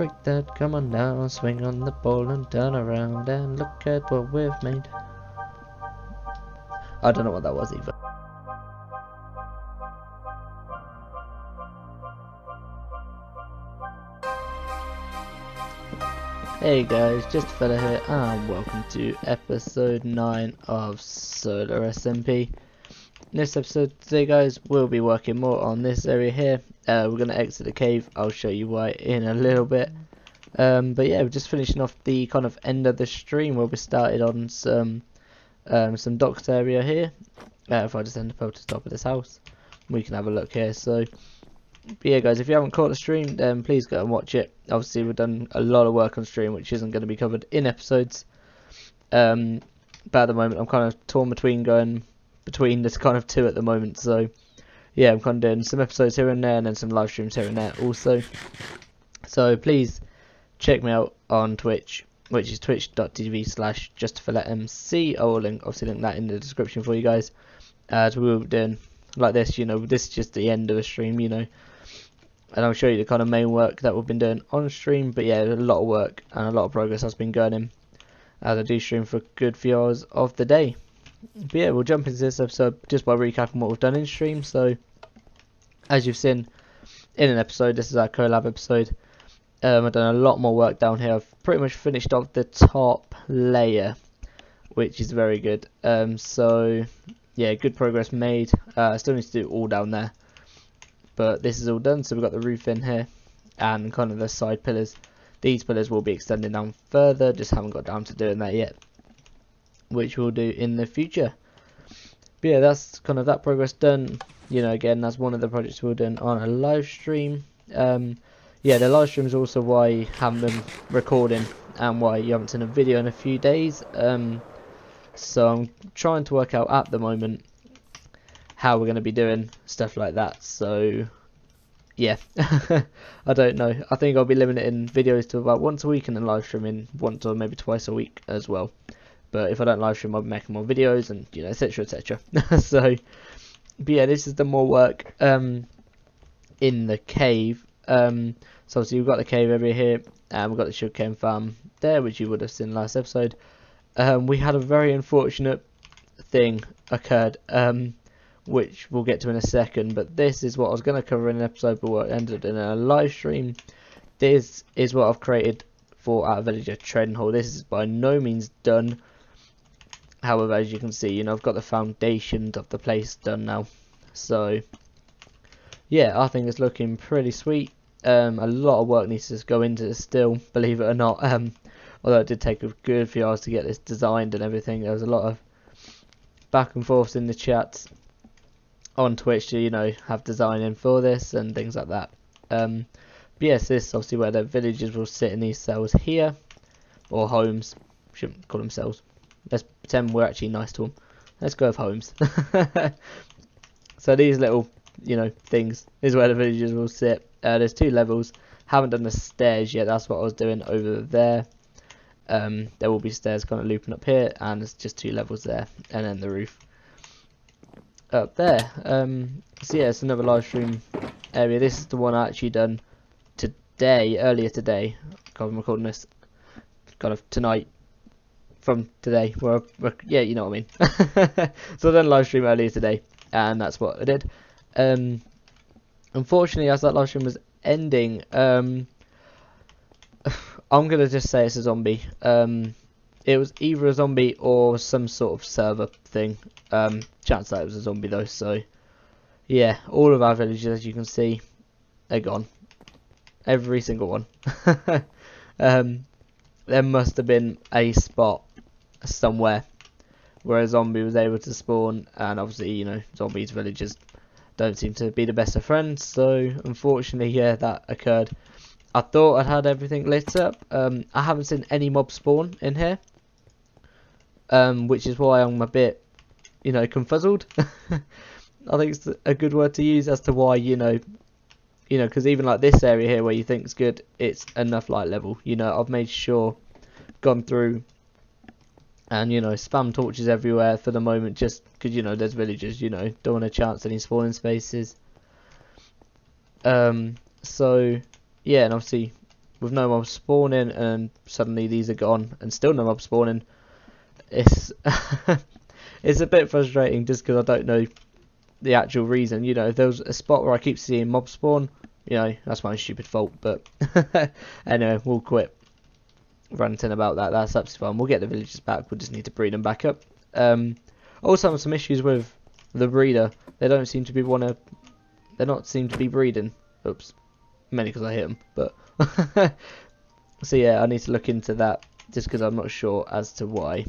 break that, come on now, swing on the ball and turn around and look at what we've made. I don't know what that was either. Hey guys, Justa here and welcome to episode 9 of Solar SMP. In this episode today guys, we'll be working more on this area here. We're going to exit the cave. I'll show you why in a little bit. But yeah, we're just finishing off the kind of end of the stream where we started on some docks area here. If I just end up to the top of this house, we can have a look here. So but yeah guys, if you haven't caught the stream, then please go and watch it. Obviously we've done a lot of work on stream which isn't going to be covered in episodes. But at the moment I'm kind of torn between going between this kind of two at the moment. So yeah, I'm kind of doing some episodes here and there and then some live streams here and there also. So please check me out on Twitch, which is twitch.tv/JustaFilletMC. I will obviously link that in the description for you guys. As we will be doing like this, you know, this is just the end of the stream, you know, and I'll show you the kind of main work that we've been doing on stream. But yeah, a lot of work and a lot of progress has been going in as I do stream for a good few hours of the day. But yeah, we'll jump into this episode just by recapping what we've done in stream. So as you've seen in an episode, this is our collab episode. I've done a lot more work down here. I've pretty much finished off the top layer, which is very good. So yeah, good progress made. I still need to do all down there, but this is all done. So we've got the roof in here and kind of the side pillars. These pillars will be extending down further, just haven't got down to doing that yet, which we'll do in the future. But yeah, that's kind of that progress done. You know, again, that's one of the projects we're doing on a live stream. Yeah, the live stream is also why you haven't been recording and why you haven't seen a video in a few days. So I'm trying to work out at the moment how we're going to be doing stuff like that. So yeah, I don't know. I think I'll be limiting videos to about once a week and then live streaming once or maybe twice a week as well. But if I don't live stream, I'll be making more videos and, you know, etc, etc. So but yeah, this is the more work in the cave. So obviously we've got the cave area here and we've got the sugarcane farm there, which you would have seen last episode. We had a very unfortunate thing occurred, which we'll get to in a second, but this is what I was going to cover in an episode but what ended in a live stream. This is what I've created for our villager trading hall. This is by no means done. However, as you can see, you know, I've got the foundations of the place done now. So yeah, I think it's looking pretty sweet. A lot of work needs to go into this still, believe it or not. Although it did take a good few hours to get this designed and everything. There was a lot of back and forth in the chats on Twitch to, you know, have design in for this and things like that. But yes, this is obviously where the villagers will sit in these cells here, or homes. Shouldn't call them cells. Let's pretend we're actually nice to them. Let's go with homes. So these little, you know, things is where the villagers will sit. There's 2 levels. Haven't done the stairs yet. That's what I was doing over there. There will be stairs kind of looping up here, and there's just 2 levels there, and then the roof up there. So yeah, it's another live stream area. This is the one I actually done today, earlier today. God, I'm recording this kind of tonight from today. Yeah, you know what I mean. So I done a live stream earlier today, and that's what I did. Unfortunately, as that live stream was ending, I'm gonna just say it's a zombie. It was either a zombie or some sort of server thing. Chance that it was a zombie though. So yeah, all of our villages, as you can see, are gone. Every single one. There must have been a spot somewhere where a zombie was able to spawn, and obviously, you know, zombies, villagers don't seem to be the best of friends. So unfortunately, yeah, that occurred. I thought I'd had everything lit up. I haven't seen any mob spawn in here, which is why I'm a bit, you know, confuzzled. I think it's a good word to use as to why, you know, because even like this area here where you think it's good, it's enough light level. You know, I've made sure, gone through, and, you know, spam torches everywhere for the moment, just because, you know, there's villagers, you know, don't want to chance any spawning spaces. So yeah, and obviously with no mobs spawning, and suddenly these are gone, and still no mobs spawning. It's it's a bit frustrating just because I don't know the actual reason. You know, if there was a spot where I keep seeing mobs spawn, you know, that's my stupid fault. But anyway, we'll quit ranting about that. That's absolutely fine. We'll get the villagers back. We'll just need to breed them back up. Also, some issues with the breeder. They don't seem to be They're not seem to be breeding. Oops, mainly because I hit them. But so yeah, I need to look into that just because I'm not sure as to why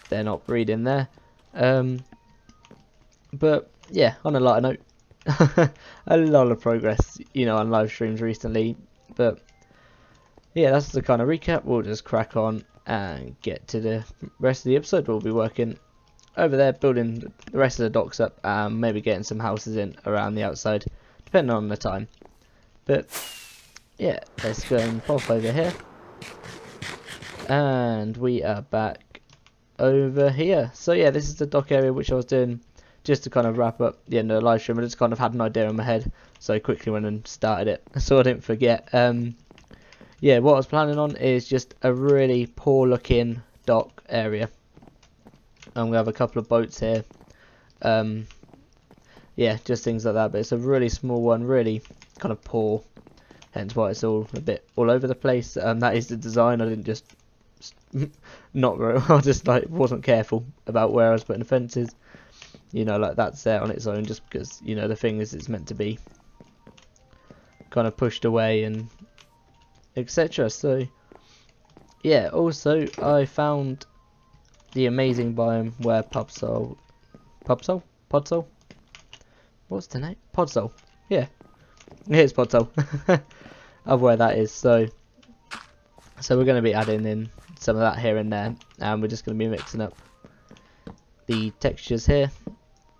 they're not breeding there. But yeah, on a lighter note, a lot of progress, you know, on live streams recently. But yeah, that's the kind of recap. We'll just crack on and get to the rest of the episode. We'll be working over there, building the rest of the docks up, and maybe getting some houses in around the outside, depending on the time. But yeah, let's go and pop over here, and we are back over here. So yeah, this is the dock area which I was doing just to kind of wrap up the end of the live stream. I just kind of had an idea in my head, so I quickly went and started it so I didn't forget. Yeah, what I was planning on is just a really poor looking dock area. I'm gonna have a couple of boats here. Yeah, just things like that, but it's a really small one, really kind of poor, hence why it's all a bit all over the place. That is the design. I didn't just not very I just like wasn't careful about where I was putting the fences. You know, like that's there on its own just because, you know, the thing is it's meant to be kind of pushed away and etc. So yeah, also I found the amazing biome where Podsole, what's the name? Podsole, yeah, here's Podsole of where that is. So we're going to be adding in some of that here and there, and we're just going to be mixing up the textures here,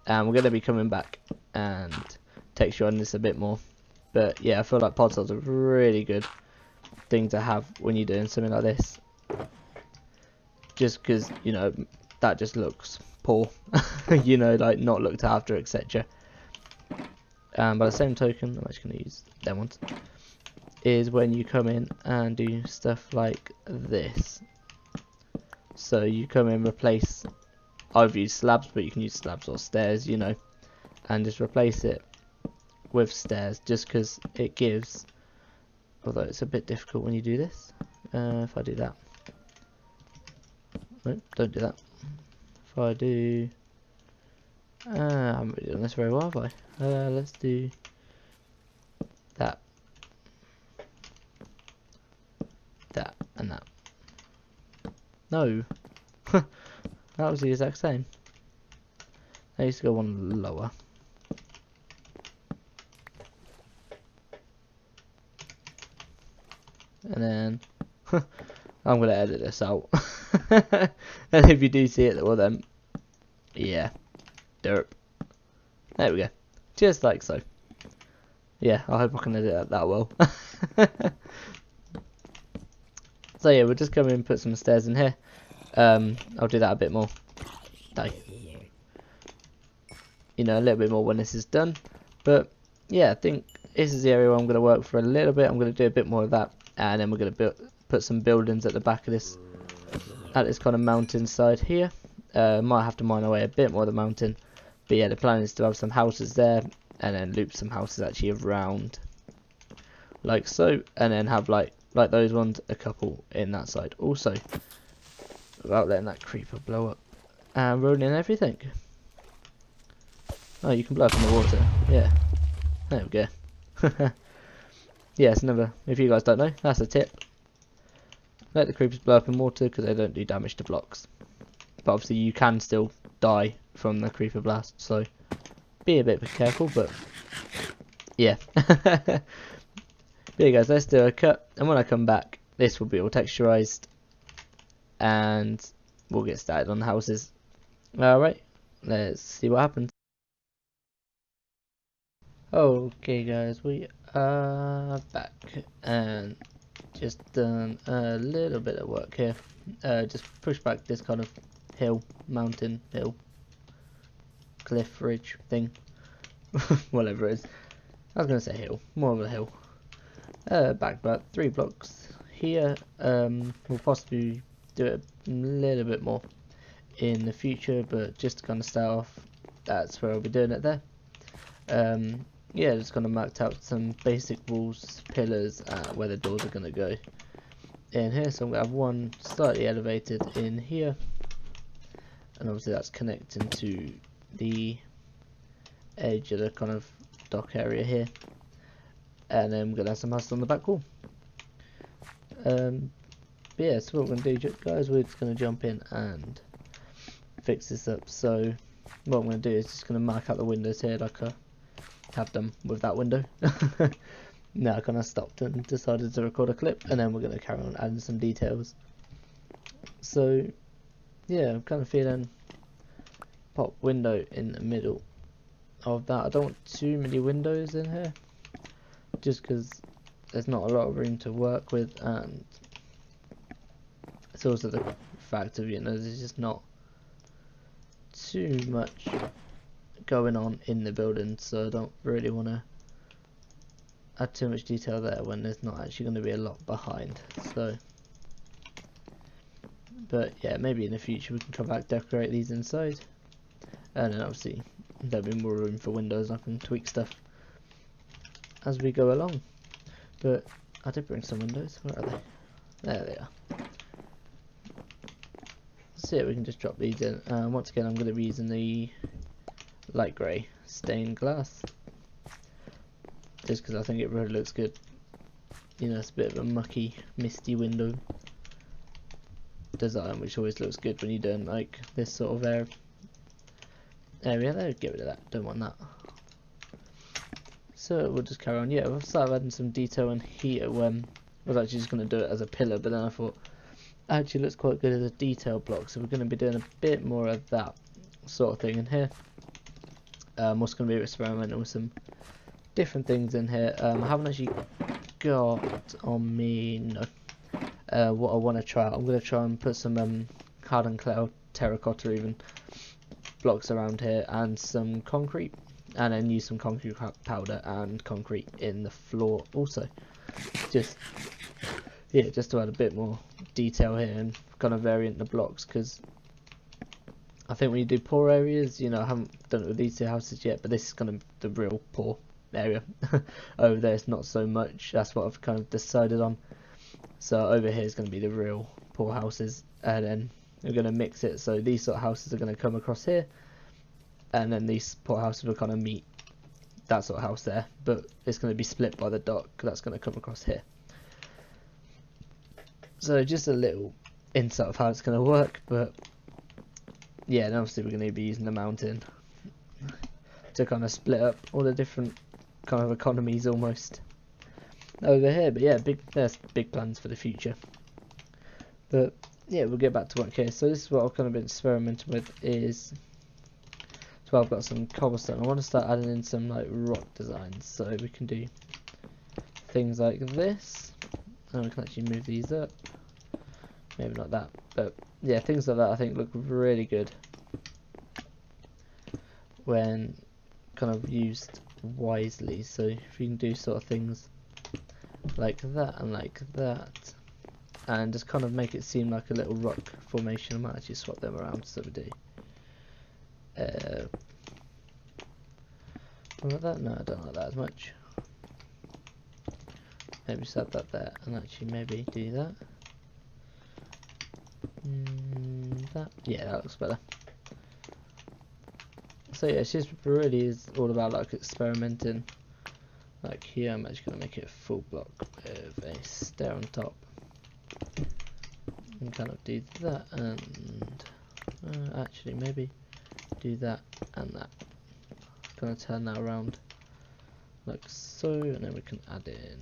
and we're going to be coming back and texturing this a bit more. But yeah, I feel like Podsole's a really good thing to have when you're doing something like this, just because, you know, that just looks poor you know, like not looked after, etc. By the same token, I'm actually going to use them ones, is when you come in and do stuff like this. So you come in, replace, I've used slabs, but you can use slabs or stairs, you know, and just replace it with stairs, just because it gives, although it's a bit difficult when you do this. If I do that, no, don't do that. If I do, I haven't really done this very well, have I? Let's do that, that, and that. No, that was the exact same. I used to go one lower. And then I'm gonna edit this out. And if you do see it, well then, yeah, derp. There we go, just like so. Yeah, I hope I can edit that well. So yeah, we'll just come in and put some stairs in here. I'll do that a bit more. You know, a little bit more when this is done. But yeah, I think this is the area where I'm going to work for a little bit. I'm going to do a bit more of that, and then we're going to put some buildings at the back of this, at this kind of mountain side here. Might have to mine away a bit more of the mountain, but yeah, the plan is to have some houses there, and then loop some houses actually around, like so, and then have like those ones, a couple in that side also, without letting that creeper blow up and ruining everything. Oh, you can blow up in the water. Yeah, there we go. Yeah, it's another, if you guys don't know, that's a tip. Let the creepers blow up in water because they don't do damage to blocks. But obviously you can still die from the creeper blast, so be a bit careful, but yeah. There you guys, let's do a cut, and when I come back, this will be all texturized, and we'll get started on the houses. Alright, let's see what happens. Okay guys, we are back, and just done a little bit of work here. Just push back this kind of hill, mountain, hill, cliff, ridge thing, whatever it is. I was going to say hill, more of a hill. Back about 3 blocks here. We'll possibly do it a little bit more in the future, but just to kind of start off, that's where I'll be doing it there. Yeah, just kind of marked out some basic walls, pillars, where the doors are going to go in here. So I'm going to have one slightly elevated in here, and obviously that's connecting to the edge of the kind of dock area here, and then we're going to have some houses on the back wall. Yeah, so what we're going to do, guys, we're just going to jump in and fix this up. So what I'm going to do is just going to mark out the windows here like I have done with that window. Now I kind of stopped and decided to record a clip, and then we're going to carry on adding some details. So yeah, I'm kind of feeling pop window in the middle of that. I don't want too many windows in here, just because there's not a lot of room to work with, and it's also the fact of, you know, there's just not too much going on in the building, so I don't really want to add too much detail there when there's not actually going to be a lot behind. So, but yeah, maybe in the future we can come back, decorate these inside, and then obviously there'll be more room for windows. I can tweak stuff as we go along. But I did bring some windows. Where are they? There they are. So yeah, we can just drop these in. Once again, I'm going to be using the light grey stained glass, just because I think it really looks good. You know, it's a bit of a mucky, misty window design, which always looks good when you're doing like this sort of area. There, get rid of that. Don't want that. So we'll just carry on. Yeah, we'll start adding some detail in here. When I was actually just going to do it as a pillar, but then I thought actually looks quite good as a detail block, so we're going to be doing a bit more of that sort of thing in here. I'm also going to be experimenting with some different things in here. I haven't actually got on me what I want to try. I'm going to try and put some hardened clay, terracotta even, blocks around here, and some concrete, and then use some concrete powder and concrete in the floor also. Just to add a bit more detail here and kind of variant the blocks, because I think when you do poor areas, you know, I haven't done it with these two houses yet, but this is kind of the real poor area. Over there it's not so much. That's what I've kind of decided on. So over here is going to be the real poor houses, and then we're going to mix it. So these sort of houses are going to come across here, and then these poor houses will kind of meet that sort of house there, but it's going to be split by the dock. That's going to come across here. So just a little insight of how it's going to work, but yeah, and obviously we're going to be using the mountain to kind of split up all the different kind of economies almost over here. But yeah, there's big plans for the future. But yeah, we'll get back to work here. So this is what I've kind of been experimenting with, is, so I've got some cobblestone. I want to start adding in some like rock designs, so we can do things like this, and we can actually move these up. Maybe not that, but yeah, things like that I think look really good when kind of used wisely. So if you can do sort of things like that and like that, and just kind of make it seem like a little rock formation. I might actually swap them around so we do like that. No, I don't like that as much. Maybe just add that there, and actually maybe do that. Yeah, that looks better. So yeah, it's just really is all about like experimenting. Like here, I'm actually going to make it a full block with a stair on top, and kind of do that, and actually maybe do that and that. Kind of turn that around like so, and then we can add in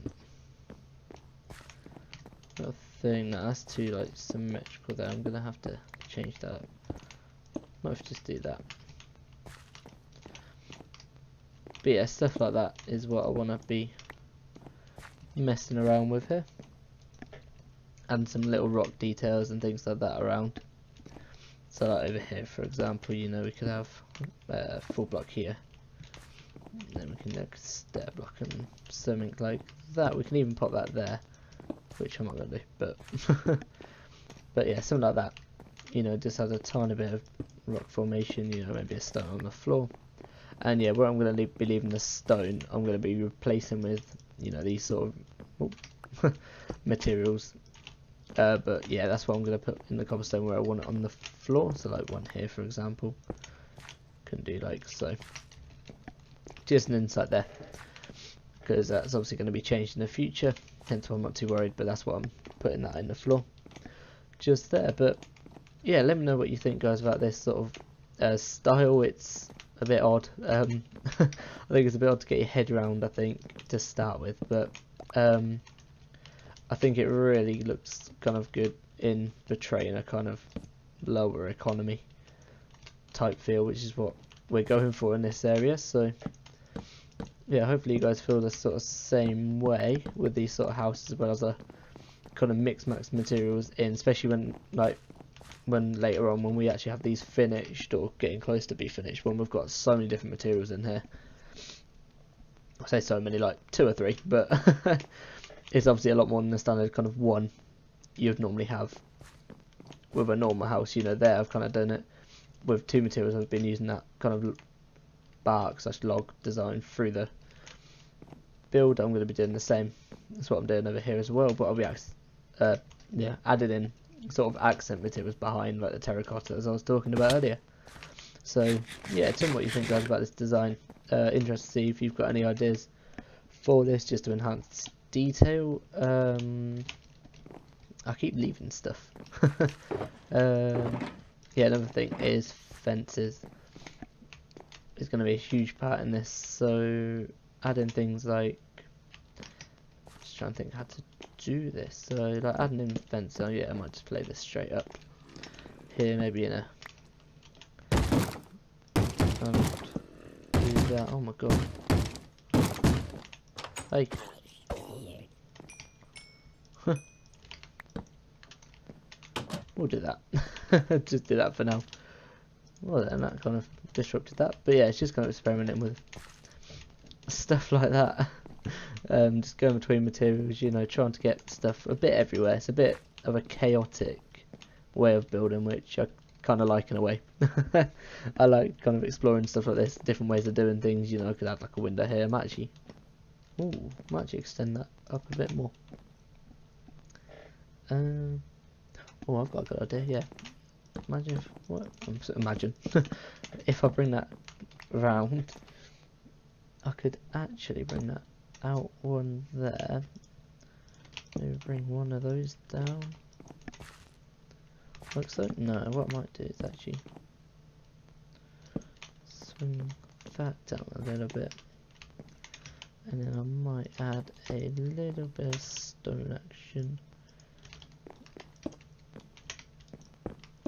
a thing. Now that's too like symmetrical there. I'm gonna have to change that up. Might just do that. But yeah, stuff like that is what I want to be messing around with here, and some little rock details and things like that around. So like over here, for example, you know, we could have a full block here, then we can make a stair block and something like that. We can even pop that there, which I'm not going to do, but but yeah, something like that. You know, just has a tiny bit of rock formation, you know, maybe a stone on the floor. And yeah, where I'm going to be leaving the stone, I'm going to be replacing with, you know, these sort of materials. But yeah, that's what I'm going to put in the cobblestone where I want it on the floor. So like one here, for example. Can do like so. Just an insight there, because that's obviously going to be changed in the future. Hence why I'm not too worried. But that's what I'm putting that in the floor, just there. But yeah, let me know what you think, guys, about this sort of style. It's a bit odd. I think it's a bit odd to get your head around, I think, to start with, but I think it really looks kind of good in portraying a kind of lower economy type feel, which is what we're going for in this area. So yeah, hopefully you guys feel the sort of same way with these sort of houses, as well as a kind of mix max materials in, especially when later on, when we actually have these finished or getting close to be finished, when we've got so many different materials in here. I say so many, like 2 or 3, but it's obviously a lot more than the standard kind of one you'd normally have with a normal house. You know, there I've kind of done it with 2 materials. I've been using that kind of bark / log design through the build. I'm going to be doing the same. That's what I'm doing over here as well, but I'll be added in sort of accent materials behind, like the terracotta, as I was talking about earlier. So yeah, tell me what you think, guys, about this design. Interested to see if you've got any ideas for this, just to enhance detail. I keep leaving stuff. Yeah, another thing is fences is going to be a huge part in this. So adding things like, just trying to think how to do this. So like adding in fence. So yeah, I might just play this straight up here, maybe in a do that. Oh my god. Hey. We'll do that. Just do that for now. Well then, that kind of disrupted that. But yeah, it's just kind of experimenting with stuff like that. Just going between materials, you know, trying to get stuff a bit everywhere. It's a bit of a chaotic way of building, which I kind of like in a way. I like kind of exploring stuff like this, different ways of doing things. You know, I could add like a window here. Might actually extend that up a bit more. Oh, I've got a good idea. Yeah. Imagine if I bring that round, I could actually bring that out one there. Maybe bring one of those down. Looks like no. What I might do is actually swing that down a little bit, and then I might add a little bit of stone action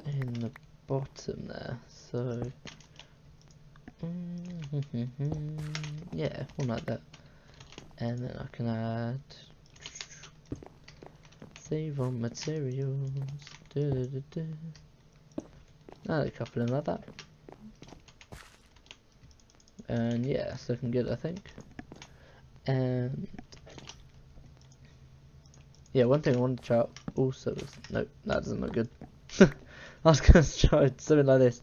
in the bottom there. So yeah, one like that, and then I can add save on materials. Add a couple in like that, and yeah, it's looking good, I think. And yeah, one thing I wanted to try out also was, nope, that doesn't look good. I was going to try something like this.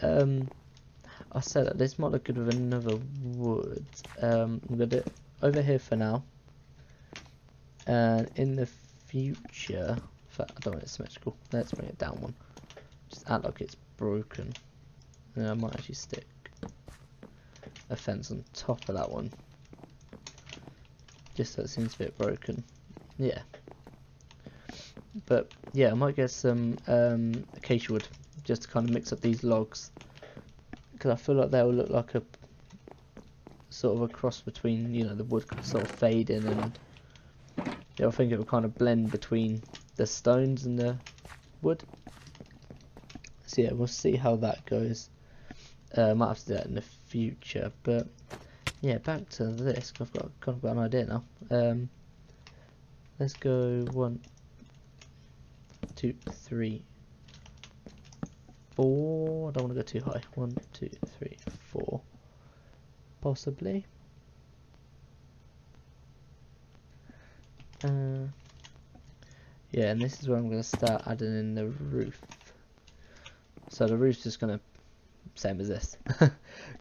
I said that this might look good with another wood. I'm going to do it over here for now. And in the future, in fact, I don't want it symmetrical. Let's bring it down one. Just act like it's broken. And I might actually stick a fence on top of that one. Just so it seems a bit broken. Yeah. But yeah, I might get some acacia wood just to kind of mix up these logs, because I feel like they will look like a sort of a cross between, you know, the wood sort of fading, and yeah, I think it will kind of blend between the stones and the wood. So yeah, we'll see how that goes. Might have to do that in the future, but yeah, back to this. I've got kind of got an idea now. Let's go 1, 2, 3, 4. I don't want to go too high. 1, 2, 3, 4. possibly. Yeah, and this is where I'm going to start adding in the roof. So the roof's just going to, same as this,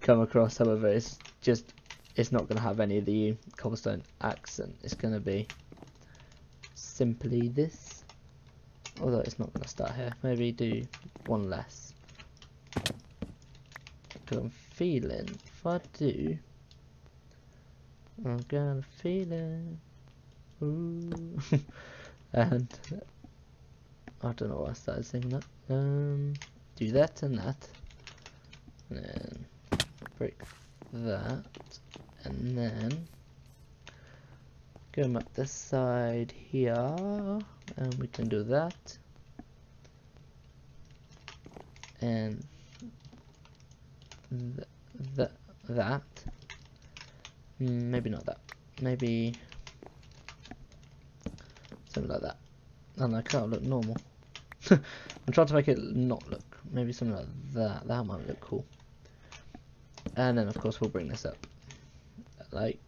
come across. However, it's not going to have any of the cobblestone accent. It's going to be simply this. Although it's not going to start here. Maybe do one less. Because I'm feeling, if I do, I'm gonna feel it. Ooh. And I don't know why I started singing that. Do that and that, and then break that, and then go up the side here, and we can do that, and that. Maybe not that. Maybe something like that. And I can't look normal. I'm trying to make it not look. Maybe something like that. That might look cool. And then of course we'll bring this up like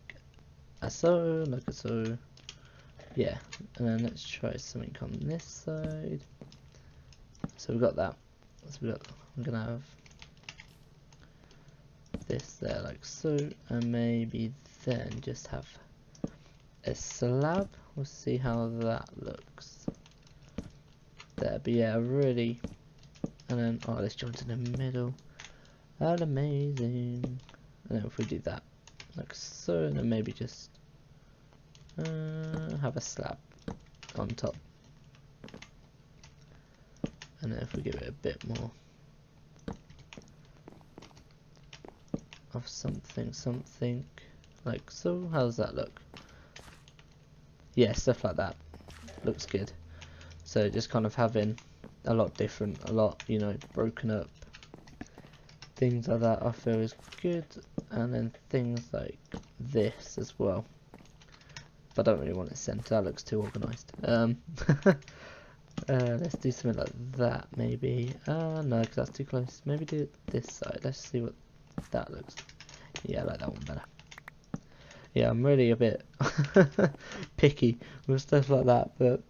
so, like so. Yeah. And then let's try something on this side. So we've got that. So I'm gonna have this there like so, and maybe then just have a slab. We'll see how that looks there. But yeah, really. And then this joint in the middle, that's amazing. And then if we do that like so, and then maybe just have a slab on top, and then if we give it a bit more of something like so. How does that look? Yeah, stuff like that looks good. So just kind of having a lot different, a lot, you know, broken up, things like that I feel is good. And then things like this as well, but I don't really want it centered. That looks too organised. Let's do something like that maybe. No, because that's too close. Maybe do it this side. Let's see what that looks like. Yeah, I like that one better. Yeah, I'm really a bit picky with stuff like that, but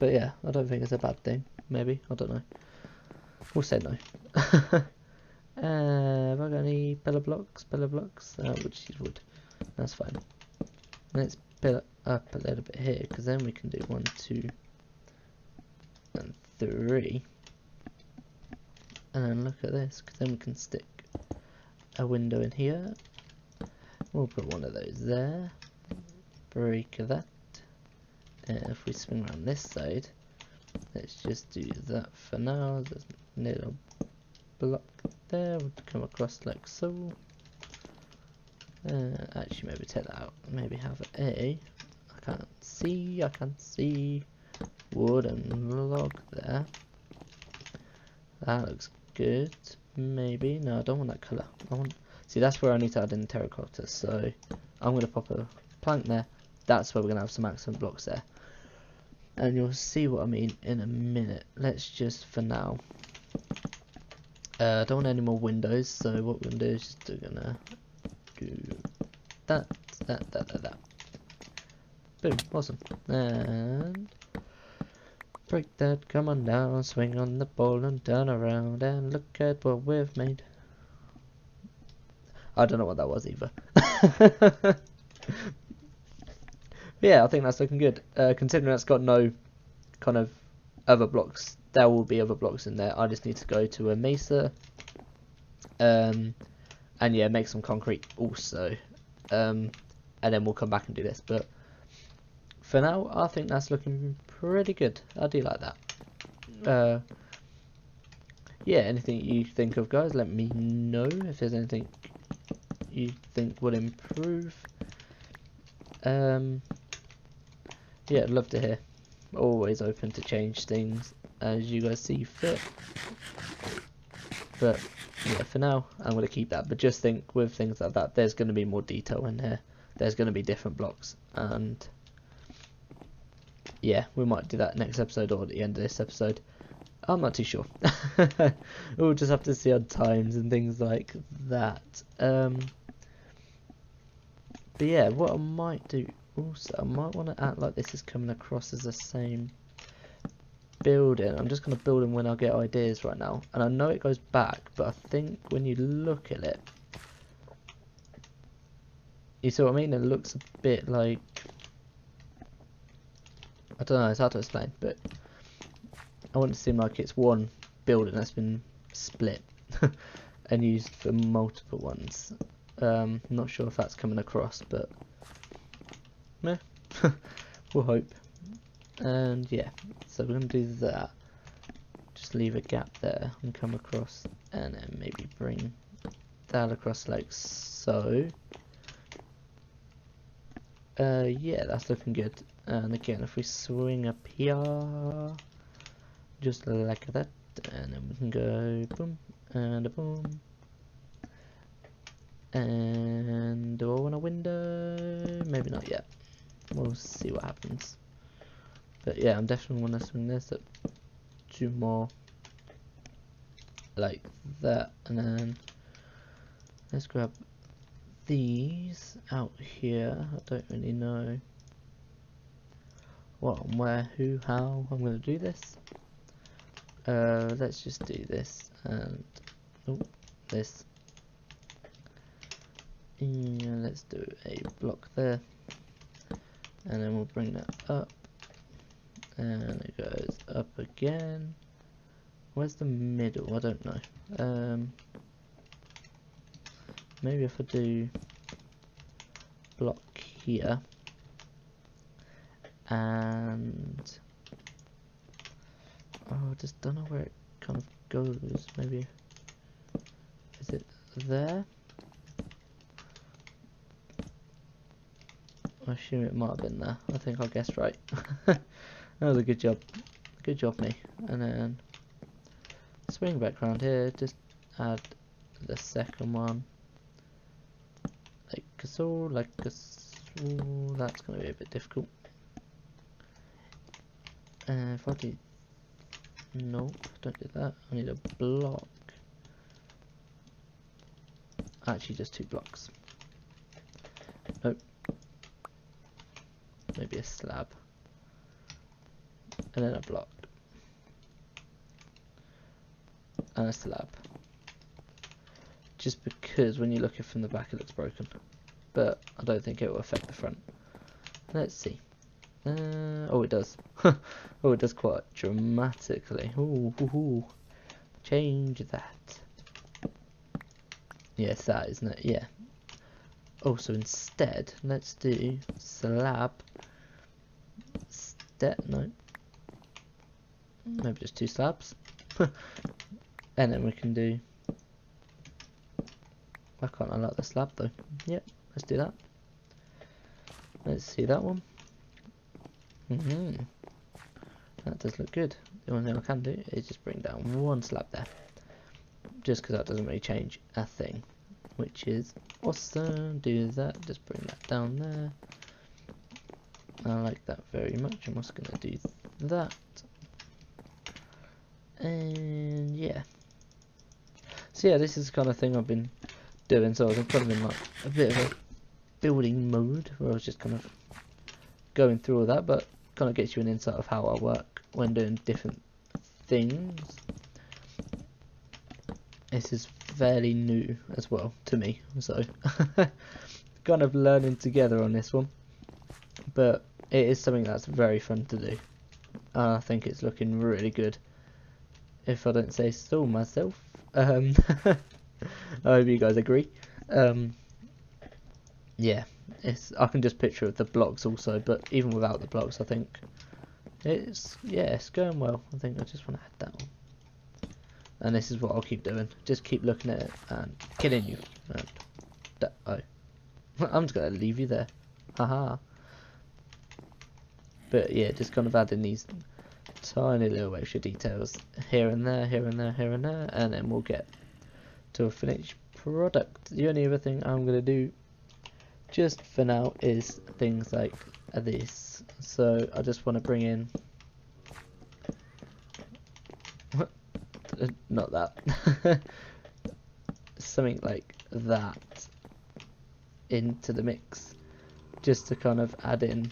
yeah, I don't think it's a bad thing. Maybe, I don't know. We'll say no. Have I got any pillar blocks? We'll just use wood. That's fine. Let's build up a little bit here, because then we can do 1, 2, and 3. And then look at this, because then we can stick a window in here. We'll put one of those there. Break that. And if we swing around this side, let's just do that for now. There's a little block there. We'll come across like so. Actually, maybe take that out. Maybe have I can't see wooden log there. That looks good. Maybe. No, I don't want that colour. See, that's where I need to add in terracotta. So I'm going to pop a plank there. That's where we're going to have some accent blocks there. And you'll see what I mean in a minute. Let's just, for now, don't want any more windows. So what we're going to do is just we're going to do that. Boom. Awesome. And break that, come on down, swing on the ball and turn around and look at what we've made. I don't know what that was either. Yeah, I think that's looking good. Considering that's got no kind of other blocks, there will be other blocks in there. I just need to go to a mesa, and yeah, make some concrete also, and then we'll come back and do this. But for now, I think that's looking pretty good. I do like that. Yeah, anything you think of, guys, let me know if there's anything you think would improve. Yeah, I'd love to hear. Always open to change things as you guys see fit. But yeah, for now, I'm going to keep that. But just think, with things like that, there's going to be more detail in here. There's going to be different blocks, and yeah, we might do that next episode or at the end of this episode. I'm not too sure. We'll just have to see on times and things like that. But yeah, what I might do also, I might want to act like this is coming across as the same building. I'm just going to build them when I get ideas right now. And I know it goes back, but I think when you look at it, you see what I mean? It looks a bit like, I don't know, it's hard to explain, but I want it to seem like it's one building that's been split and used for multiple ones. Not sure if that's coming across, but meh. We'll hope. And yeah, so we're going to do that. Just leave a gap there and come across, and then maybe bring that across like so. Yeah, that's looking good. And again, if we swing up here, just like that, and then we can go boom and a boom. And do I want a window? Maybe not yet. We'll see what happens. But yeah, I'm definitely want to swing this up 2 more like that, and then let's grab these out here. I don't really know what and where, who, how I'm going to do this. Let's just do this and this. And let's do a block there, and then we'll bring that up, and it goes up again. Where's the middle? I don't know. Maybe if I do block here, and I just don't know where it kind of goes. Maybe is it there? I assume it might have been there. I think I guessed right. That was a good job. Good job, me. And then swing back around here. Just add the second one. Like so, like so. That's going to be a bit difficult. If I do, nope, don't do that. I need a block. Actually, just 2 blocks. Nope. Maybe a slab, and then a block, and a slab. Just because when you look at it from the back, it looks broken, but I don't think it will affect the front. Let's see. Oh, it does. Oh, it does quite dramatically. Ooh. Change that. Yes, that, isn't it? Yeah. Oh, so instead, let's do slab. No. Maybe just 2 slabs. And then we can do. Why can't I like the slab though? Yep, let's do that. Let's see that one. That does look good. The only thing I can do is just bring down 1 slab there. Just because that doesn't really change a thing. Which is awesome. Do that, just bring that down there. I like that very much. I'm also going to do that. And yeah. So yeah, this is the kind of thing I've been doing. So I was kind of in like a bit of a building mode where I was just kind of going through all that, but kind of gets you an insight of how I work when doing different things. This is fairly new as well to me, so kind of learning together on this one, but it is something that's very fun to do. I think it's looking really good, if I don't say so myself. I hope you guys agree. Yeah, I can just picture the blocks also, but even without the blocks, I think it's going well. I think I just want to add that one. And this is what I'll keep doing. Just keep looking at it and killing you. And I'm just going to leave you there. Haha. But yeah, just kind of adding these tiny little extra details here and there, here and there, here and there. And then we'll get to a finished product. The only other thing I'm going to do just for now is things like this. So I just want to bring in not that. Something like that into the mix, just to kind of add in,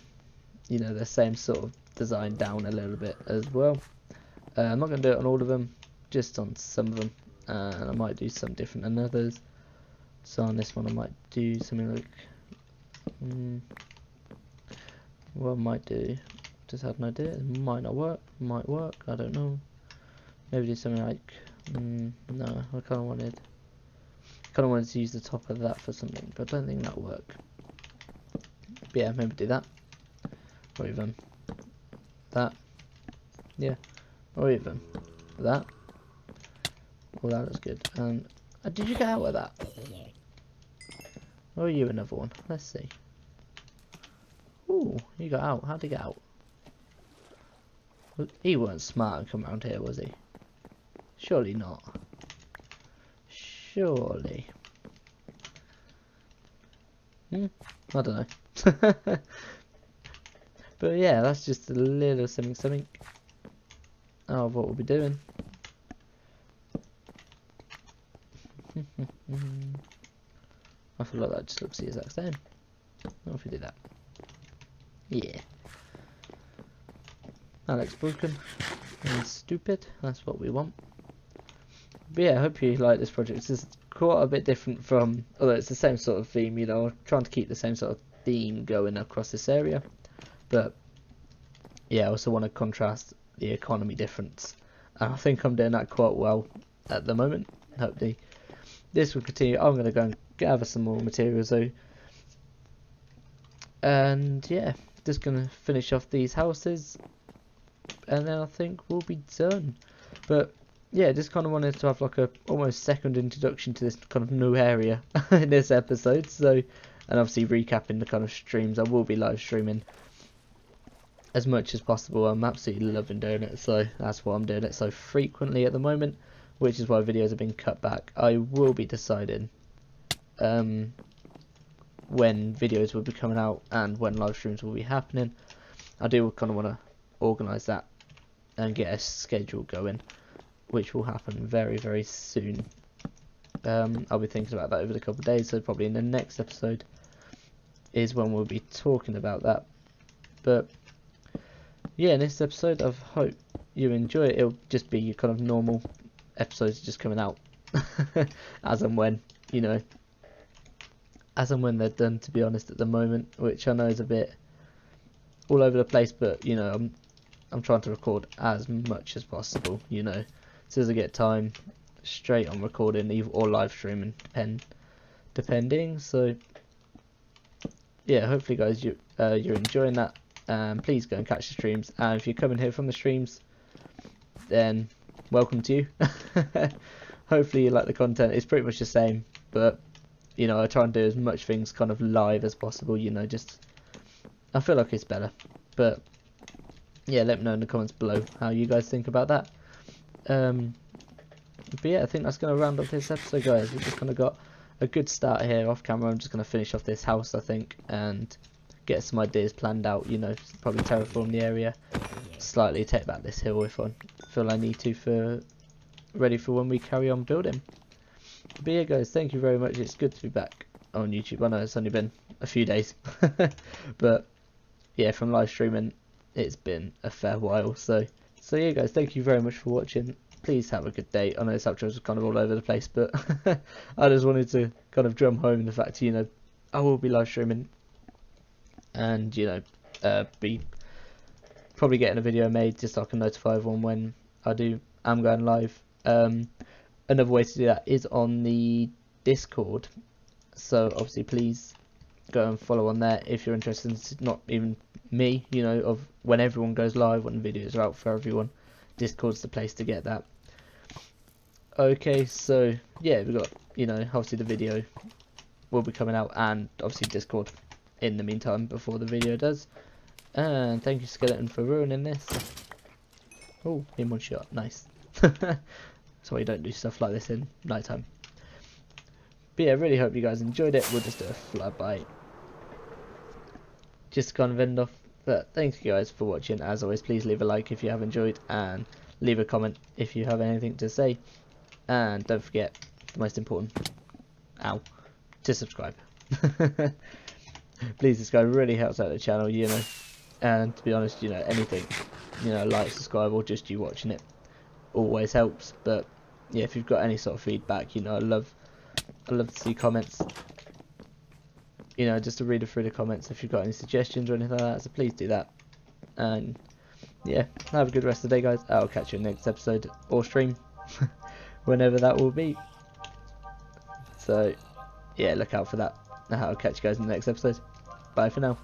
you know, the same sort of design down a little bit as well. I'm not going to do it on all of them, just on some of them, and I might do some different than others. So on this one I might do something like, what I might do, just had an idea, it might not work, might work, I don't know. Maybe do something like, no, I kind of wanted to use the top of that for something, but I don't think that'll work. But yeah, maybe do that, or even that, yeah, or even that. Well, that looks good. And did you get out of that? Or are you another one? Let's see. Ooh, you got out. How'd he get out? He weren't smart and come around here, was he? Surely not. Surely. I don't know. But yeah, that's just a little something of what we'll be doing. I feel like that just looks the exact same. What if we do that? Yeah. That looks broken and stupid. That's what we want. But yeah, I hope you like this project. It's just quite a bit different from, although it's the same sort of theme, you know, I'm trying to keep the same sort of theme going across this area. But yeah, I also want to contrast the economy difference. And I think I'm doing that quite well at the moment. Hopefully this will continue. I'm going to go and gather some more materials though. And yeah, just going to finish off these houses. And then I think we'll be done. But yeah, just kind of wanted to have like a almost second introduction to this kind of new area in this episode. So, and obviously recapping the kind of streams. I will be live streaming as much as possible. I'm absolutely loving doing it, so that's why I'm doing it so frequently at the moment, which is why videos have been cut back. I will be deciding when videos will be coming out and when live streams will be happening. I do kind of want to organise that and get a schedule going, which will happen very, very soon. I'll be thinking about that over the couple of days, so probably in the next episode is when we'll be talking about that. But yeah, in this episode I hope you enjoy it. It'll just be your kind of normal episodes just coming out as and when, you know, as and when they're done, to be honest, at the moment, which I know is a bit all over the place, but you know, I'm trying to record as much as possible, you know, as soon as I get time, straight on recording or live streaming, depending. So yeah, hopefully guys you're enjoying that. Please go and catch the streams, and if you're coming here from the streams, then welcome to you. Hopefully you like the content. It's pretty much the same, but you know, I try and do as much things kind of live as possible, you know, just I feel like it's better. But yeah, let me know in the comments below how you guys think about that. But yeah, I think that's going to round up this episode, guys. We've just kind of got a good start here off camera. I'm just going to finish off this house, I think, and get some ideas planned out, you know, probably terraform the area, slightly take back this hill if I feel I need to, for ready for when we carry on building. But yeah guys, thank you very much. It's good to be back on YouTube. I know it's only been a few days but yeah, from live streaming it's been a fair while. So yeah guys, thank you very much for watching. Please have a good day. I know this outro was kind of all over the place, but I just wanted to kind of drum home the fact, you know, I will be live streaming, and you know, be probably getting a video made just so I can notify everyone when I'm going live. Another way to do that is on the Discord, so obviously please go and follow on there if you're interested. It's not even me, you know, of when everyone goes live, when videos are out for everyone, Discord's the place to get that. Okay, so yeah, we've got, you know, obviously the video will be coming out, and obviously Discord in the meantime before the video does. And thank you Skeleton for ruining this. Oh, in one shot, nice. That's why you don't do stuff like this in nighttime. But yeah, I really hope you guys enjoyed it. We'll just do a flyby just to kind of end off. But thank you guys for watching. As always, please leave a like if you have enjoyed, and leave a comment if you have anything to say, and don't forget the most important, to subscribe. Please subscribe, really helps out the channel, you know. And to be honest, you know, anything, you know, like, subscribe, or just you watching it always helps. But yeah, if you've got any sort of feedback, you know, I love to see comments, you know, just to read through the comments if you've got any suggestions or anything like that, so please do that. And yeah, have a good rest of the day, guys. I'll catch you in the next episode or stream whenever that will be. So yeah, look out for that. I'll catch you guys in the next episode. Bye for now.